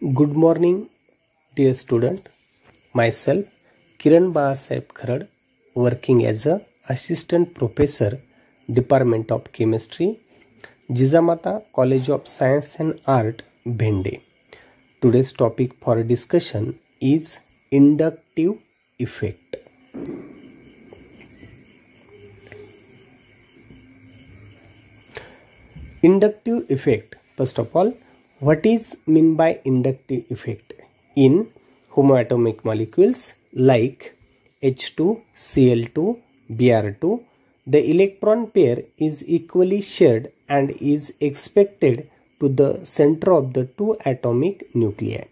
Good morning, dear student. Myself, Kiran Balasaheb Kharad, working as a assistant professor, Department of Chemistry, Jijamata College of Science and Art, Bhende. Today's topic for discussion is inductive effect. Inductive effect. First of all, what is meant by inductive effect? In homoatomic molecules like H2Cl2 Br2, the electron pair is equally shared and is expected to the center of the two atomic nuclei.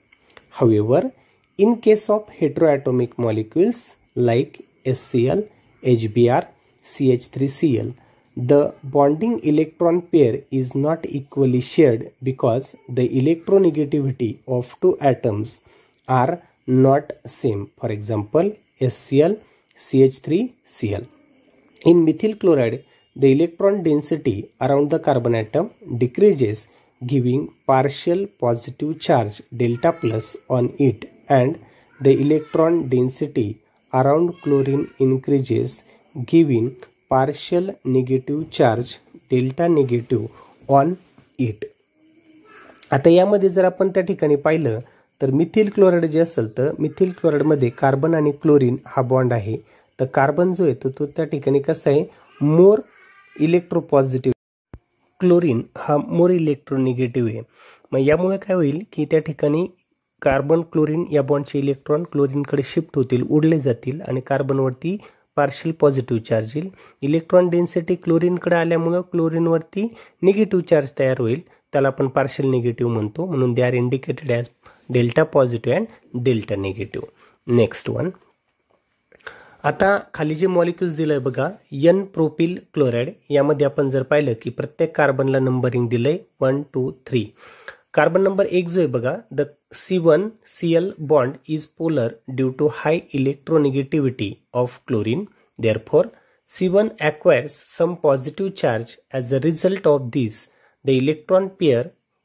However, in case of heteroatomic molecules like HCl, HBr, CH3Cl, the bonding electron pair is not equally shared because the electronegativity of two atoms are not same. For example, HCl, CH3Cl. In methyl chloride, the electron density around the carbon atom decreases, giving partial positive charge delta plus on it, and the electron density around chlorine increases, giving partial negative charge delta negative on it. आता यामध्ये जर आपण त्या ठिकाणी पाहिलं तर methyl chloride जे असेल तर मिथिल क्लोराइड मध्ये कार्बन आणि क्लोरीन हा बॉन्ड आहे. तर कार्बन जो आहे तो त्या ठिकाणी कसा आहे, मोर इलेक्ट्रोपॉझिटिव्ह, क्लोरीन हा मोर इलेक्ट्रोनिगेटिव्ह आहे. मग यामुळे काय होईल की त्या ठिकाणी कार्बन क्लोरीन या बॉन्डचे इलेक्ट्रॉन क्लोरीनकडे शिफ्ट होतील, उडले जातील आणि कार्बनवरती पार्शियल पॉझिटिव्ह चार्ज येईल. इलेक्ट्रॉन डेन्सिटी क्लोरीनकडे आल्यामुळे क्लोरीनवरती निगेटिव्ह चार्ज तयार होईल, त्याला आपण पार्शियल निगेटिव्ह म्हणतो, म्हणून they are indicated as delta positive and delta negative. Next one, आता खाली जे मॉलिक्युल्स दिलंय बघा, एन प्रोपिल क्लोराइड, यामध्ये आपण जर पाहिलं की प्रत्येक कार्बनला नंबरिंग दिलंय 1, 2, 3. कार्बन नंबर 1 जो आहे बघा, the C1Cl bond is polar due to high electronegativity of chlorine. Therefore, C1 acquires some positive charge. As a result of this, the electron pair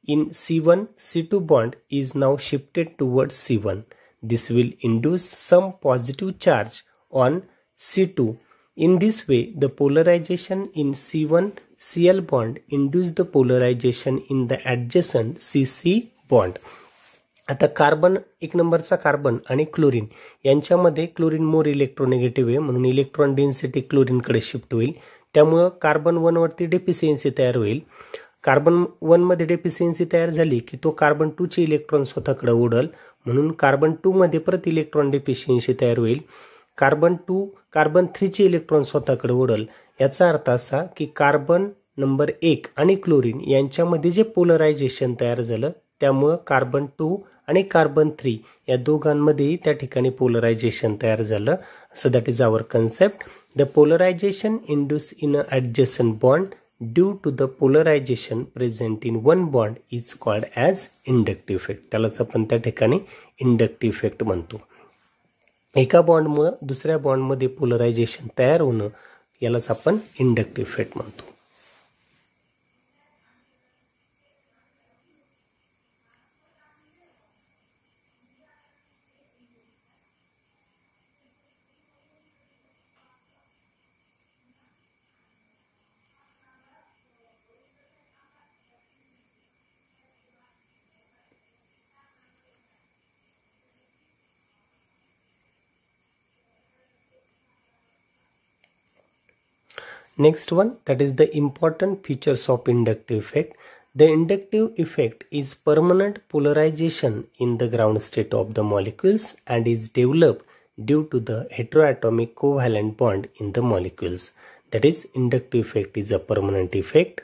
in C1-C2 bond is now shifted towards C1. This will induce some positive charge on C2. In this way, the polarization in C1Cl bond induce the polarization in the adjacent CC bond. आता carbon एक नंबरचा carbon आणि chlorine यांच्यामध्ये chlorine मोर electronegative आहे, म्हणून electron density क्लोरीनकडे shift होईल. त्यामुळे carbon 1 वरती डेफिशियन्सी तयार होईल. कार्बन 1 मध्ये डेफिशियन्सी तयार झाली की तो कार्बन 2 चे इलेक्ट्रॉन स्वतःकडे उडल, म्हणून कार्बन 2 मध्ये परत इलेक्ट्रॉन डेफिशियन्सी तयार होईल. कार्बन 3 चे इलेक्ट्रॉन स्वतःकडे उडल. याचा अर्थ असा की कार्बन नंबर 1 आणि क्लोरीन यांच्यामध्ये जे पोलरायझेशन तयार झालं त्यामुळे कार्बन 2 आणि कार्बन 3 या दोघांमध्येही त्या ठिकाणी पोलरायझेशन तयार झालं. So that is our concept. The polarisation induce in a adjacent bond due to the polarisation present in one bond is called as inductive effect. त्यालाच आपण त्या ठिकाणी इंडक्टिव्ह इफेक्ट म्हणतो. एका बॉन्डमुळे दुसऱ्या बॉन्डमध्ये पोलरायझेशन तयार होणं यालाच आपण इंडक्टिव्ह इफेक्ट म्हणतो. Next one, that is the important features of inductive effect. The inductive effect is permanent polarization in the ground state of the molecules and is developed due to the heteroatomic covalent bond in the molecules. That is, inductive effect is a permanent effect.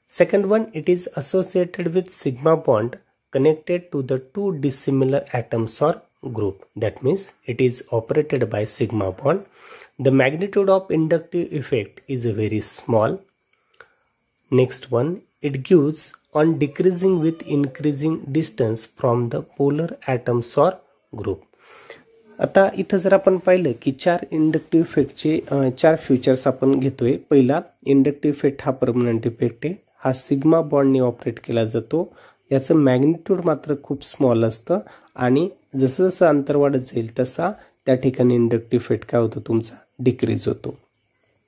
Second one, it is associated with sigma bond connected to the two dissimilar atoms or group. That means it is operated by sigma bond. The magnitude of inductive effect is very small. Next one, it gives on decreasing with increasing distance from the polar atoms or group. आता इथं जर आपण पाहिलं की 4 inductive इफेक्टचे 4 features आपण घेतोय. पहिला, inductive effect हा परमनंट इफेक्ट आहे. हा सिग्मा बॉन्डने ऑपरेट केला जातो. याचं मॅग्निट्यूड मात्र खूप स्मॉल असतं आणि जसं जसं अंतर वाढत जाईल तसा त्या ठिकाणी इंडक्टिव्ह इफेक्ट काय होतो तुमचा डिक्रीज होतो.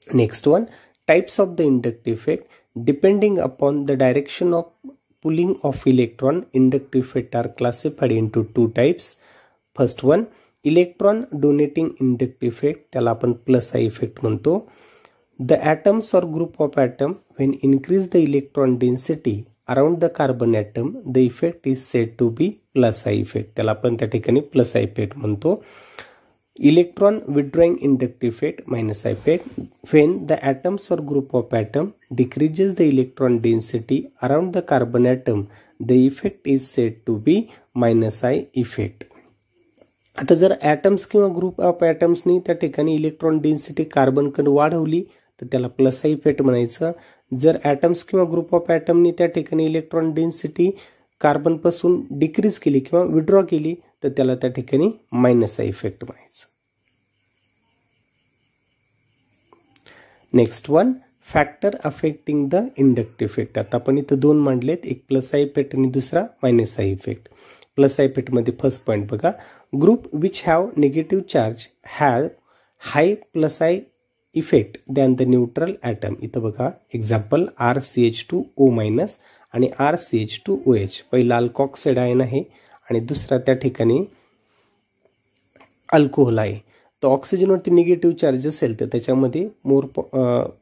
Next one, types of the inductive effect. Depending upon the direction of pulling of electron, inductive effect are classified into 2 types. First one, electron donating inductive effect, त्याला आपण प्लस आय इफेक्ट म्हणतो. The atoms or group of atom when increase the electron density around the carbon atom, the effect is said to be plus I effect, त्याला आपण त्या ठिकाणी plus I effect म्हणतो. Electron withdrawing inductive effect minus effect when the atoms or group of atom decreases the electron density around the carbon atom, the effect is said to be minus I effect. आता जर atoms किंवा group of ॲटम्सनी त्या ठिकाणी electron density कार्बनकडे वाढवली तर त्याला plus I effect म्हणायचं. जर ॲटम्स किंवा ग्रुप ऑफ ॲटमनी त्या ठिकाणी इलेक्ट्रॉन डेन्सिटी कार्बनपासून डिक्रीज केली किंवा विड्रॉ केली तर त्याला त्या ठिकाणी मायनस आय इफेक्ट म्हणायचं. Next one, factor affecting the inductive effect. आता आपण इथं दोन मांडलेत, एक प्लस आय इफेक्ट आणि दुसरा minus I effect. Plus I effect मध्ये फर्स्ट पॉईंट बघा, group which have negative charge have high plus I effect than the neutral atom. इथं बघा एक्झाम्पल RCH2O मायनस आणि RCH2OH. पहिला अल्कॉक्साइड आयन आहे आणि दुसरा त्या ठिकाणी अल्कोहोल आहे. तर ऑक्सिजनवरती निगेटिव्ह चार्ज असेल तर त्याच्यामध्ये मोर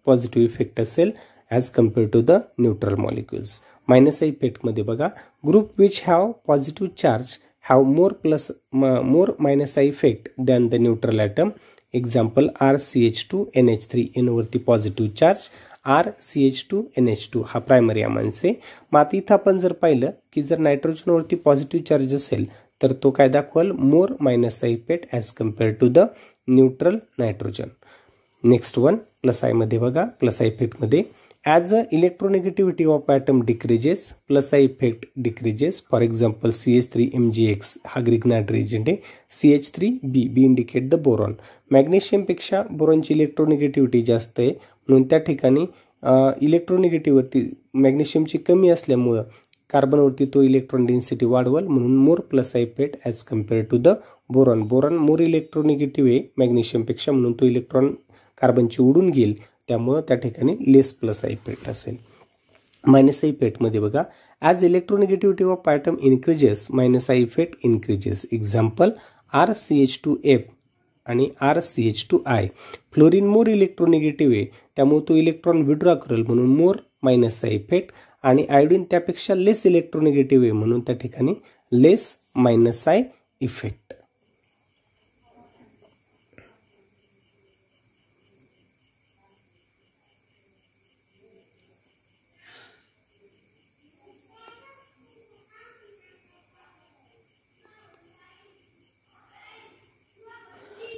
पॉझिटिव्ह इफेक्ट असेल as compare to the neutral molecules. Minus I इफेक्टमध्ये बघा, group which have positive charge have more minus I effect than the neutral atom. Example RCH2NH3 वरती पॉझिटिव्ह चार्ज, RCH2NH2 हा primary amines आहे. मग आता इथं आपण जर पाहिलं की जर नायट्रोजनवरती पॉझिटिव्ह चार्ज असेल तर तो काय दाखवाल, more minus I effect as compare to the neutral nitrogen. Next one, plus I मध्ये बघा, प्लस आय इफेक्टमध्ये as a electronegativity of atom decreases plus I effect decreases. For example CH3MgX हा Grignard reagent आहे. CH3B indicate the boron. मॅग्नेशियमपेक्षा बोरॉनची electronegativity जास्त आहे म्हणून त्या ठिकाणी इलेक्ट्रोनेगेटिव्हिटी मॅग्नेशियमची कमी असल्यामुळं कार्बनवरती तो इलेक्ट्रॉन डेन्सिटी वाढवल म्हणून more plus I effect as compare to the boron. Boron more electronegative आहे मॅग्नेशियमपेक्षा म्हणून तो इलेक्ट्रॉन कार्बनची उडून घेईल, त्यामुळं त्या ठिकाणी लेस प्लस आय इफेक्ट असेल. मायनस आय इफेक्टमध्ये बघा, as electronegativity of atom increases minus I effect increases. Example RCH2F आणि RCH2I. फ्लोरीन मोर इलेक्ट्रोनेगेटिव्ह आहे त्यामुळे तो इलेक्ट्रॉन विड्रॉ करेल म्हणून मोर मायनस आय इफेक्ट. आणि आयोडीन त्यापेक्षा लेस इलेक्ट्रोनेगेटिव्ह आहे म्हणून त्या ठिकाणी less minus I effect.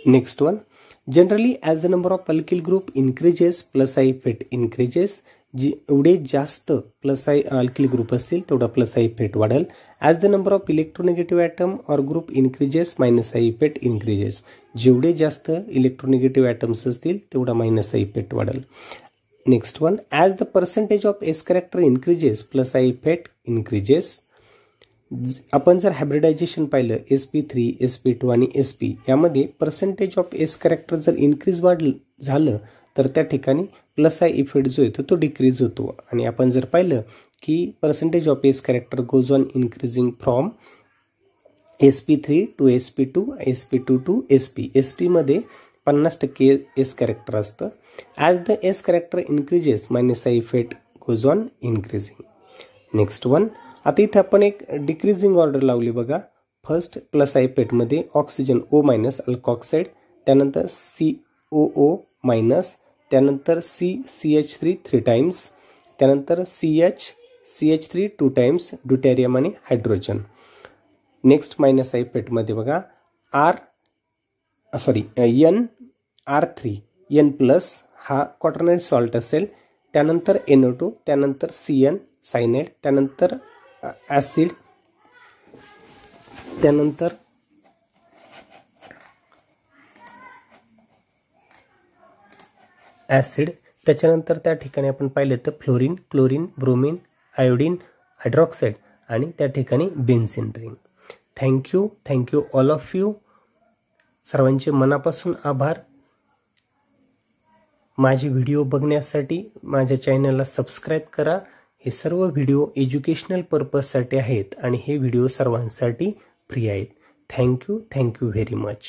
Next one, generally as the number of alkyl group increases plus I effect increases. जेवढे जास्त प्लस आय अल्किल ग्रुप असतील तेवढा प्लस आय इफेक्ट वाढेल. As the number of electronegative atom or group increases minus I effect increases. जेवढे जास्त electronegative atoms असतील तेवढा minus I effect वाढेल. Next one, as the percentage of S character increases plus I effect increases. आपण जर hybridisation पाहिलं sp3, sp2 आणि sp यामध्ये पर्सेंटेज ऑफ एस कॅरेक्टर जर इन्क्रीज झालं तर त्या ठिकाणी प्लस आय इफेक्ट जो येतो तो डिक्रीज होतो. आणि आपण जर पाहिलं की percentage of S character goes on increasing from sp3 to sp2, sp2 to sp. sp मध्ये 50% एस कॅरेक्टर असतं. As the S character increases minus I effect goes on increasing. Next one, आता इथे आपण एक डिक्रीजिंग ऑर्डर लावली बघा. First plus I इफेक्टमध्ये oxygen O minus alkoxide, त्यानंतर COO मायनस, त्यानंतर CH3 3 टाइम्स, त्यानंतर CH3 2 टाइम्स ड्युटेरियम आणि हायड्रोजन. नेक्स्ट मायनस आय इफेक्टमध्ये बघा NR3 N प्लस हा क्वाटरनाइट सॉल्ट असेल, त्यानंतर NO2, त्यानंतर CN सायनाइड, त्यानंतर ॲसिड, त्यानंतर ॲसिड, त्याच्यानंतर त्या ठिकाणी आपण पाहिलं तर fluorine, chlorine, bromine, iodine, hydroxide आणि त्या ठिकाणी benzene ring. Thank you all of you. सर्वांचे मनापासून आभार. माझे व्हिडिओ बघण्यासाठी माझ्या चॅनलला सबस्क्राईब करा. हे सर्व व्हिडिओ एज्युकेशनल पर्पजसाठी आहेत आणि हे व्हिडिओ सर्वांसाठी फ्री आहेत. Thank you very much.